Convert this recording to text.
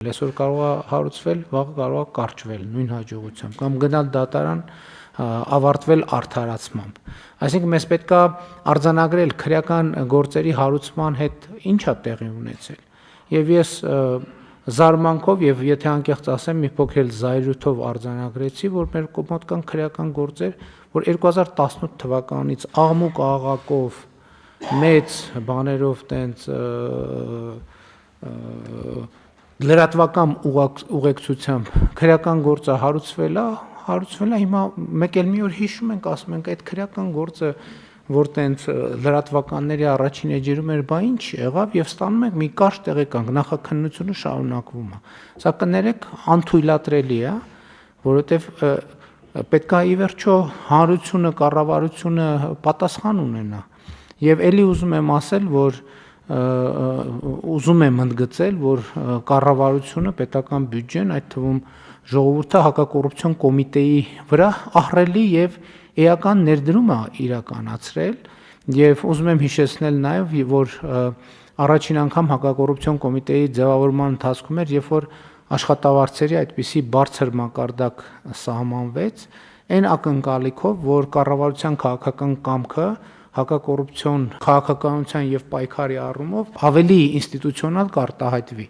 Այսօր կարող է հարուցվել, վաղը կարող է կարճվել նույն հաջողությամբ կամ գնալ դատարան ավարտվել արդարացմամբ։ Այսինքն մեզ պետք է արձանագրել քրեական գործերի հարուցման հետ ինչ է տեղի ունեցել։ Եվ ես զարմանքով եւ եթե անկեղծ ասեմ, մի փոքր զայրույթով արձանագրեցի, որ մեր մոտ կան քրեական գործեր, որ 2018 թվականից աղմուկ աղաղակով մեծ բաներով տենց լրատվական ուղեկցությամբ քրեական գործը հարուցվել է, հիմա մեկ էլ մի օր հիշում ենք, ասում ենք այդ քրեական գործը, որ տենց լրատվականների առաջին էջերում էր, բա ինչ եղավ եւ ստանում ենք մի կարճ տեղեկանք, նախաքննությունը շարունակվում է։ Սա կներեք անթույլատրելի է, որովհետեւ պետք է ի վերջո հանրությունը, կառավարությունը պատասխան ունենա։ Եվ ելի ուզում եմ ասել, որ ուզում եմ ընդգծել, որ կառավարությունը, պետական բյուջեն, այդ թվում ժողովուրդը հակակոռուպցիոն կոմիտեի վրա ահռելի եւ էական ներդրում է իրականացրել եւ ուզում եմ հիշեցնել նաեւ, որ առաջին անգամ հակակոռուպցիոն կոմիտեի ձևավորման ընթացքում էր, երբ որ աշխատավարձերի այդպիսի բարձր մակարդակ սահմանվեց, այն ակնկալիքով, որ կառավարության քաղաքական կամքը հակակոռուպցիոն քաղաքականության եւ պայքարի առումով ավելի ինստիտուցիոնալ կարտահայտվի։